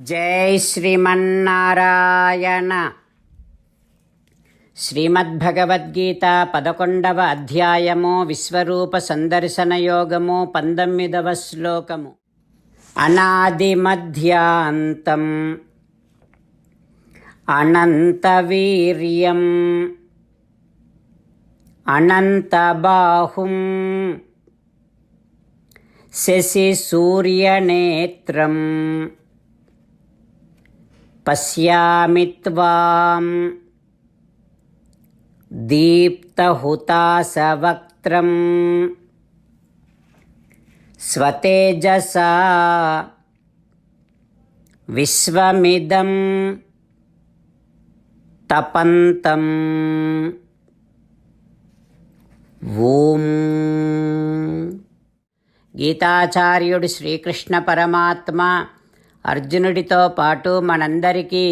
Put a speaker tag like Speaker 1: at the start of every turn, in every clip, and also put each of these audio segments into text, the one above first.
Speaker 1: జై శ్రీమన్నారాయణ. శ్రీమద్భగవద్గీత 11వ అధ్యాయము విశ్వరూప సందర్శన యోగము 19వ శ్లోకము. అనాదిమధ్యాంతం అనంతవీర్యం అనంతబాహుం శశిసూర్యనేత్రం పశ్యామి త్వాం దీప్తహుతాసవక్త్రం స్వతేజసా విశ్వమిదం తపంతం. ఓం. గీతాచార్యుడు శ్రీకృష్ణ పరమాత్మ అర్జునుడితో పాటు మనందరికీ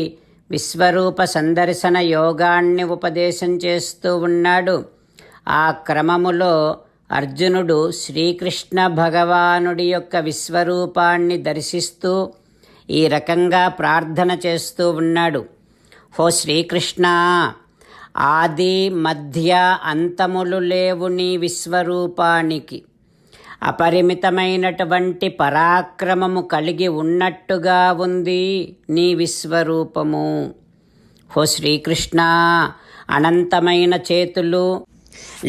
Speaker 1: విశ్వరూప సందర్శన యోగాన్ని ఉపదేశం చేస్తూ ఉన్నాడు. ఆ క్రమములో అర్జునుడు శ్రీకృష్ణ భగవానుడి యొక్క విశ్వరూపాన్ని దర్శిస్తూ ఈ రకంగా ప్రార్థన చేస్తూ ఉన్నాడు. హో శ్రీకృష్ణ, ఆది మధ్య అంతములు లేవు నీ విశ్వరూపానికి. అపరిమితమైనటువంటి పరాక్రమము కలిగి ఉన్నట్టుగా ఉంది నీ విశ్వరూపము. హో శ్రీకృష్ణ, అనంతమైన చేతులు,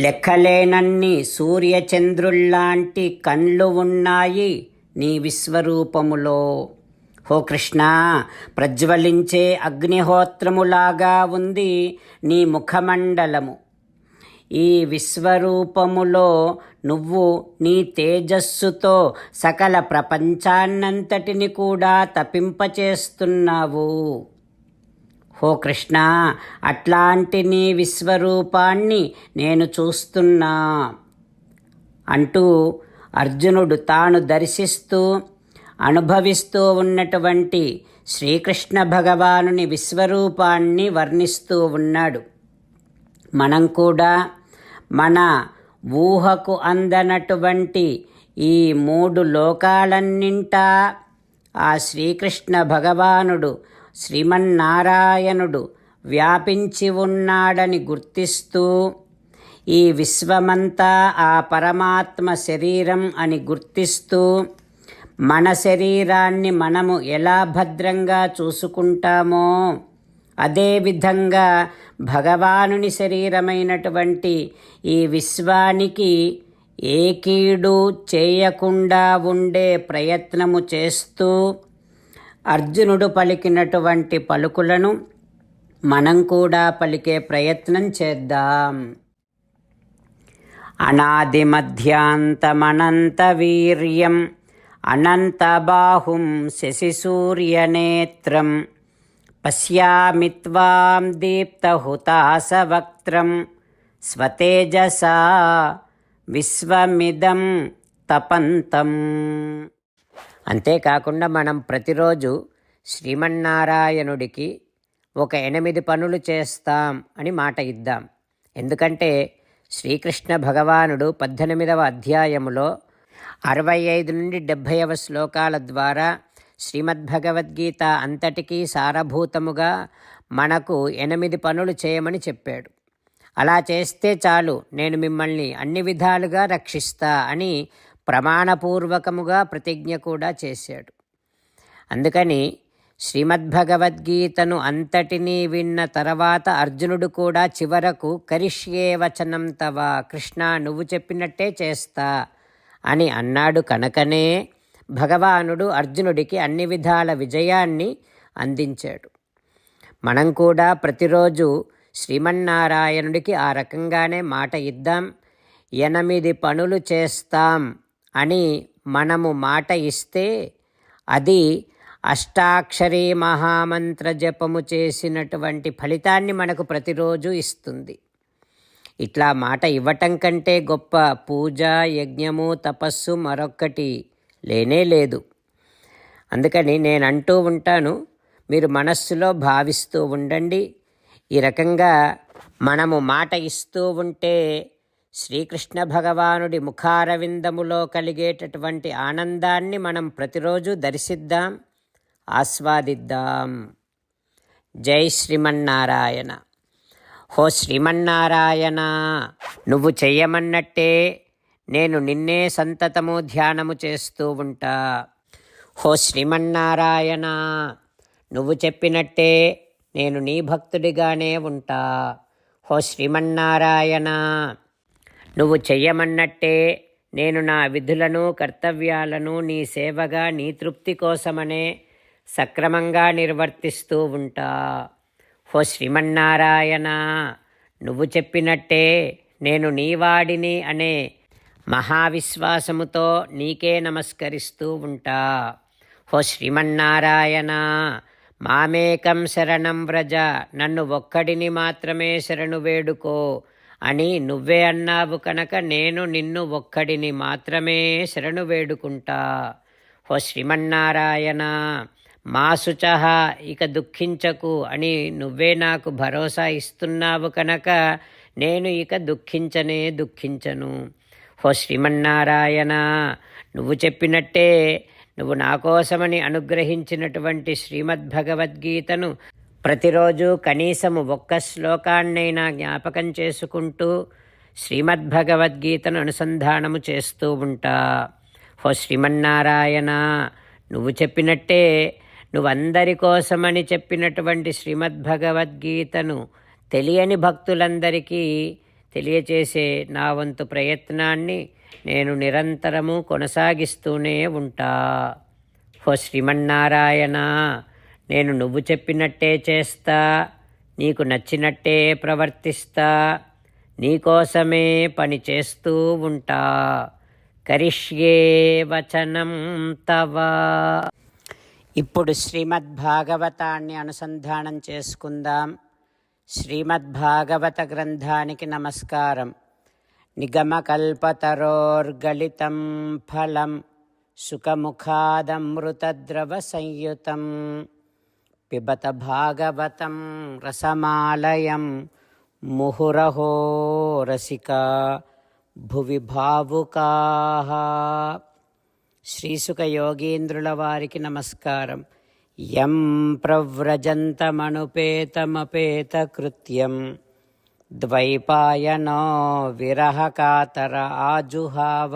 Speaker 1: లెక్కలేనన్ని సూర్యచంద్రుల్లాంటి కండ్లు ఉన్నాయి నీ విశ్వరూపములో. హో కృష్ణ, ప్రజ్వలించే అగ్నిహోత్రములాగా ఉంది నీ ముఖమండలము. ఈ విశ్వరూపములో నువ్వు నీ తేజస్సుతో సకల ప్రపంచాన్నంతటిని కూడా తపింపచేస్తున్నావు. హో కృష్ణ, అట్లాంటి నీ విశ్వరూపాన్ని నేను చూస్తున్నా అంటూ అర్జునుడు తాను దర్శిస్తూ అనుభవిస్తూ ఉన్నటువంటి శ్రీకృష్ణ భగవానుని విశ్వరూపాన్ని వర్ణిస్తూ ఉన్నాడు. మనం కూడా మన ఊహకు అందనటువంటి ఈ 3 లోకాలన్నింటా ఆ శ్రీకృష్ణ భగవానుడు శ్రీమన్నారాయణుడు వ్యాపించి ఉన్నాడని గుర్తిస్తూ, ఈ విశ్వమంతా ఆ పరమాత్మ శరీరం అని గుర్తిస్తూ, మన శరీరాన్ని మనము ఎలా భద్రంగా చూసుకుంటామో అదేవిధంగా భగవానుని శరీరమైనటువంటి ఈ విశ్వానికి ఏ కీడు చేయకుండా ఉండే ప్రయత్నము చేస్తూ అర్జునుడు పలికినటువంటి పలుకులను మనం కూడా పలికే ప్రయత్నం చేద్దాం. అనాదిమధ్యాంతమనంత వీర్యం అనంతబాహుం శశిసూర్యనేత్రం పశ్యామి త్వాం దీప్తహుతాసవక్త్రం స్వతేజసా విశ్వమిదం తపంతం. అంతేకాకుండా మనం ప్రతిరోజు శ్రీమన్నారాయణుడికి ఒక 8 పనులు చేస్తాం అని మాట ఇద్దాం. ఎందుకంటే శ్రీకృష్ణ భగవానుడు 18వ అధ్యాయములో 65 నుండి 70వ శ్లోకాల ద్వారా శ్రీమద్భగవద్గీత అంతటికీ సారభూతముగా మనకు 8 పనులు చేయమని చెప్పాడు. అలా చేస్తే చాలు, నేను మిమ్మల్ని అన్ని విధాలుగా రక్షిస్తా అని ప్రమాణపూర్వకముగా ప్రతిజ్ఞ కూడా చేశాడు. అందుకని శ్రీమద్భగవద్గీతను అంతటినీ విన్న తర్వాత అర్జునుడు కూడా చివరకు కరిష్యే వచనం తవ, కృష్ణ నువ్వు చెప్పినట్టే చేస్తా అని అన్నాడు. కనుకనే భగవానుడు అర్జునుడికి అన్ని విధాల విజయాన్ని అందించాడు. మనం కూడా ప్రతిరోజు శ్రీమన్నారాయణుడికి ఆ రకంగానే మాట ఇద్దాం. 8 పనులు చేస్తాం అని మనము మాట ఇస్తే అది అష్టాక్షరీ మహామంత్ర జపము చేసినటువంటి ఫలితాన్ని మనకు ప్రతిరోజు ఇస్తుంది. ఇట్లా మాట ఇవ్వటం కంటే గొప్ప పూజ, యజ్ఞము, తపస్సు మరొక్కటి లేనే లేదు. అందుకని నేను అంటూ ఉంటాను, మీరు మనస్సులో భావిస్తూ ఉండండి. ఈ రకంగా మనము మాట ఇస్తూ ఉంటే శ్రీకృష్ణ భగవానుడి ముఖారవిందములో కలిగేటటువంటి ఆనందాన్ని మనం ప్రతిరోజు దర్శిద్దాం. ఆస్వాదిద్దాం. జై శ్రీమన్నారాయణ. హో శ్రీమన్నారాయణ, నువ్వు చెయ్యమన్నట్టే నేను నిన్నే సంతతము ధ్యానము చేస్తూ ఉంటా. హో శ్రీమన్నారాయణ, నువ్వు చెప్పినట్టే నేను నీ భక్తుడిగానే ఉంటా. హో శ్రీమన్నారాయణ, నువ్వు చెయ్యమన్నట్టే నేను నా విధులను కర్తవ్యాలను నీ సేవగా నీ తృప్తి కోసమనే సక్రమంగా నిర్వర్తిస్తూ ఉంటా. హో శ్రీమన్నారాయణ, నువ్వు చెప్పినట్టే నేను నీవాడిని అనే మహావిశ్వాసముతో నీకే నమస్కరిస్తూ ఉంటా. హో శ్రీమన్నారాయణ, మామేకం శరణం వ్రజ, నన్ను ఒక్కడిని మాత్రమే శరణు వేడుకో అని నువ్వే అన్నావు కనుక నేను నిన్ను ఒక్కడిని మాత్రమే శరణు వేడుకుంటా. హో శ్రీమన్నారాయణ, మా శుచః, ఇక దుఃఖించకు అని నువ్వే నాకు భరోసా ఇస్తున్నావు కనుక నేను ఇక దుఃఖించను. హో శ్రీమన్నారాయణ, నువ్వు చెప్పినట్టే నువ్వు నా కోసమని అనుగ్రహించినటువంటి శ్రీమద్భగవద్గీతను ప్రతిరోజు కనీసము ఒక్క శ్లోకాన్నైనా జ్ఞాపకం చేసుకుంటూ శ్రీమద్భగవద్గీతను అనుసంధానము చేస్తూ ఉంటా. హో శ్రీమన్నారాయణ, నువ్వు చెప్పినట్టే నువ్వందరి కోసమని చెప్పినటువంటి శ్రీమద్భగవద్గీతను తెలియని భక్తులందరికీ తెలియచేసే నా వంతు ప్రయత్నాన్ని నేను నిరంతరము కొనసాగిస్తూనే ఉంటా. హో శ్రీమన్నారాయణ, నేను నువ్వు చెప్పినట్టే చేస్తా, నీకు నచ్చినట్టే ప్రవర్తిస్తా, నీకోసమే పని చేస్తూ ఉంటా. కరిష్యే వచనం తవ. ఇప్పుడు శ్రీమద్భాగవతాన్ని అనుసంధానం చేసుకుందాం. శ్రీమద్భాగవత గ్రంథానికి నమస్కారం. నిగమకల్పతరోర్గళితం ఫలం సుఖముఖాదమృతద్రవ సంయుతం పిబత భాగవతం రసమాలయం ముహురహో రసికా భువి భావుకాః. శ్రీసుఖ యోగీంద్రుల వారికి నమస్కారం. యం ప్రవ్రజంతమనుపేతమపేతకృత్యం ద్వైపాయనో విరహకాతర ఆజుహావ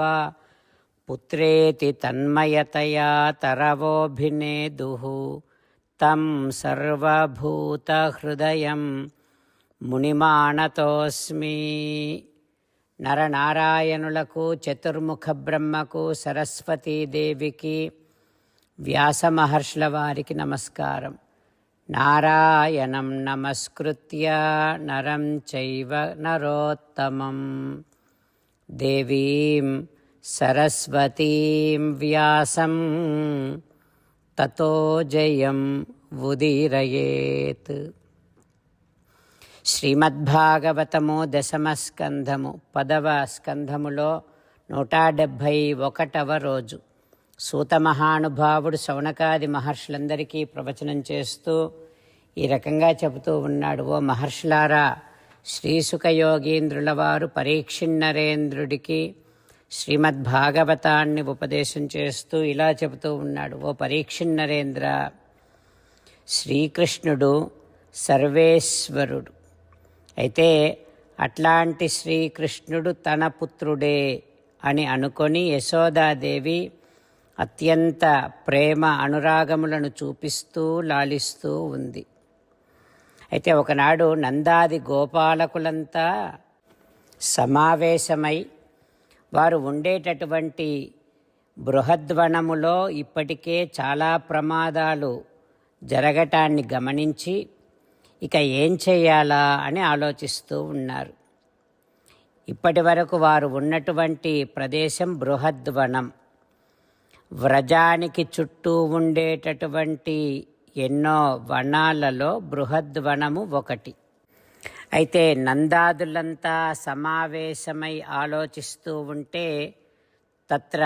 Speaker 1: పుత్రేతి తన్మయతయా తరవోభినేదుః తం సర్వభూతహృదయం మునిమానతోస్మి. నరనారాయణులకు, చతుర్ముఖ బ్రహ్మకు, సరస్వతీదేవికి, వ్యాస మహర్షుల వారికి నమస్కారం. నారాయణం నమస్కృత్య నరం చైవ నరోత్తమం దేవీం సరస్వతీం వ్యాసం తతో జయం ఉదీరయేత్. శ్రీమద్భాగవతము దశమ స్కంధము 10వ స్కంధములో 171వ రోజు. సూత మహానుభావుడు శౌనకాది మహర్షులందరికీ ప్రవచనం చేస్తూ ఈ రకంగా చెబుతూ ఉన్నాడు. ఓ మహర్షులారా, శ్రీసుఖ యోగీంద్రుల వారు పరీక్షిన్నరేంద్రుడికి శ్రీమద్భాగవతాన్ని ఉపదేశం చేస్తూ ఇలా చెబుతూ ఉన్నాడు. ఓ పరీక్షిన్నరేంద్ర, శ్రీకృష్ణుడు సర్వేశ్వరుడు అయితే అట్లాంటి శ్రీకృష్ణుడు తన పుత్రుడే అని అనుకొని యశోదాదేవి అత్యంత ప్రేమ అనురాగములను చూపిస్తూ లాలిస్తూ ఉంది. అయితే ఒకనాడు నందాది గోపాలకులంతా సమావేశమై వారు ఉండేటటువంటి బృహద్వనములో ఇప్పటికే చాలా ప్రమాదాలు జరగటాన్ని గమనించి ఇక ఏం చేయాలా అని ఆలోచిస్తూ ఉన్నారు. ఇప్పటి వరకు వారు ఉన్నటువంటి ప్రదేశం బృహద్వనం. వ్రజానికి చుట్టూ ఉండేటటువంటి ఎన్నో వనాలలో బృహద్వనము ఒకటి. అయితే నందాదులంతా సమావేశమై ఆలోచిస్తూ ఉంటే తత్ర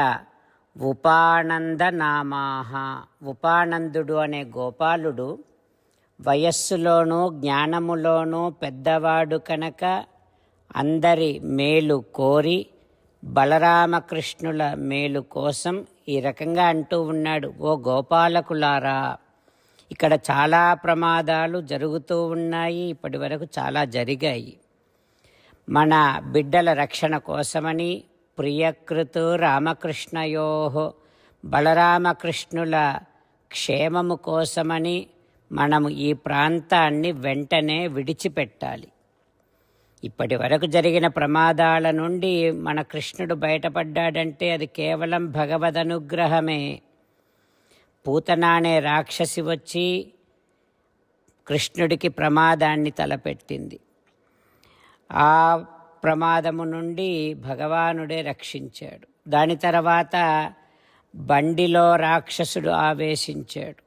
Speaker 1: ఉపానందనామాహ, ఉపానందుడు అనే గోపాలుడు వయస్సులోనూ జ్ఞానములోనూ పెద్దవాడు కనుక అందరి మేలు కోరి బలరామకృష్ణుల మేలు కోసం ఈ రకంగా అంటూ ఉన్నాడు. ఓ గోపాలకులారా, ఇక్కడ చాలా ప్రమాదాలు జరుగుతూ ఉన్నాయి, ఇప్పటి వరకు చాలా జరిగాయి. మన బిడ్డల రక్షణ కోసమని ప్రియకృతు రామకృష్ణయో బలరామకృష్ణుల క్షేమము కోసమని మనము ఈ ప్రాంతాన్ని వెంటనే విడిచిపెట్టాలి. ఇప్పటి వరకు జరిగిన ప్రమాదాల నుండి మన కృష్ణుడు బయటపడ్డాడంటే అది కేవలం భగవద్ అనుగ్రహమే. పూతన అనే రాక్షసి వచ్చి కృష్ణుడికి ప్రమాదాన్ని తలపెట్టింది. ఆ ప్రమాదము నుండి భగవానుడే రక్షించాడు. దాని తర్వాత బండిలో రాక్షసుడు ఆవేశించాడు.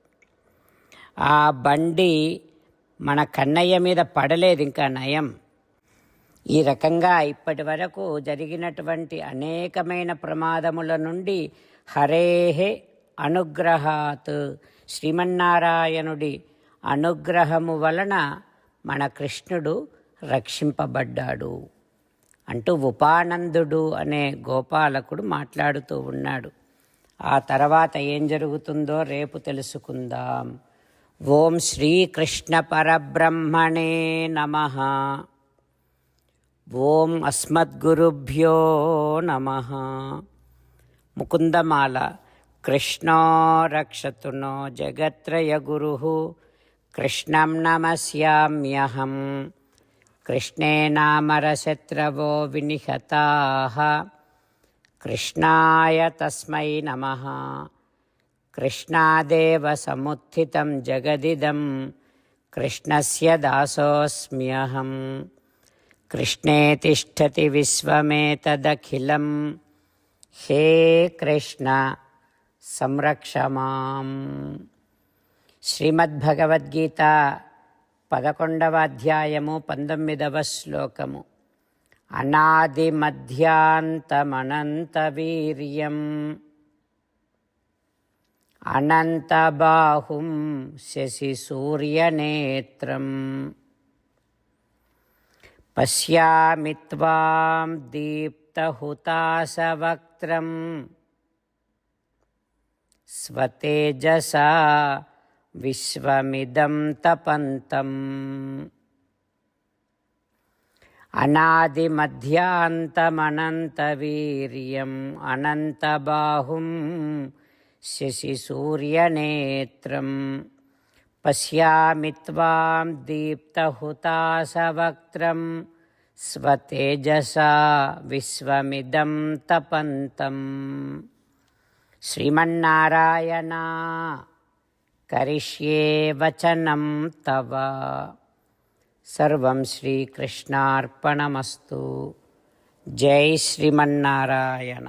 Speaker 1: ఆ బండి మన కన్నయ్య మీద పడలేదు, ఇంకా నయం. ఈ రకంగా ఇప్పటి వరకు జరిగినటువంటి అనేకమైన ప్రమాదముల నుండి హరేహే అనుగ్రహాత్, శ్రీమన్నారాయణుడి అనుగ్రహము వలన మన కృష్ణుడు రక్షింపబడ్డాడు అంటూ ఉపానందుడు అనే గోపాలకుడు మాట్లాడుతూ ఉన్నాడు. ఆ తర్వాత ఏం జరుగుతుందో రేపు తెలుసుకుందాం. ఓం శ్రీకృష్ణ పరబ్రహ్మణే నమః. ఓం అస్మద్గురుభ్యో నమః. ముకుందమాల. కృష్ణో రక్షతు నో జగత్రయ గురుః, కృష్ణం నమస్యామ్యహం. కృష్ణే నామరశత్రవో వినిహతాః, కృష్ణాయ తస్మై నమః. కృష్ణాదేవ సముత్థితం జగదిదం, కృష్ణస్య దాసోస్మ్యహం. కృష్ణే తిష్టతి విశ్వమేతదఖిలం, హే కృష్ణ సంరక్ష మాం. శ్రీమద్భగవద్గీత 11వ అధ్యాయము 19వ శ్లోకము. అనాది మధ్యాంతమనంత వీర్యం, అనంత బాహుం శశి సూర్యనేత్రం, పశ్యామి త్వాం దీప్తహుతాశవక్త్రం, స్వతేజసా విశ్వమిదం తపంతం. అనాది మధ్యాంతమనంత వీర్యం, అనంత బాహుం శశి సూర్యనేత్రం, పశ్యామి త్వాం దీప్తహుతాశవక్త్రం, స్వతేజసా విశ్వమిదం తపంతం. శ్రీమన్నారాయణ కరిష్యే వచనం తవ. సర్వం శ్రీకృష్ణార్పణమస్తు. జై శ్రీమన్నారాయణ.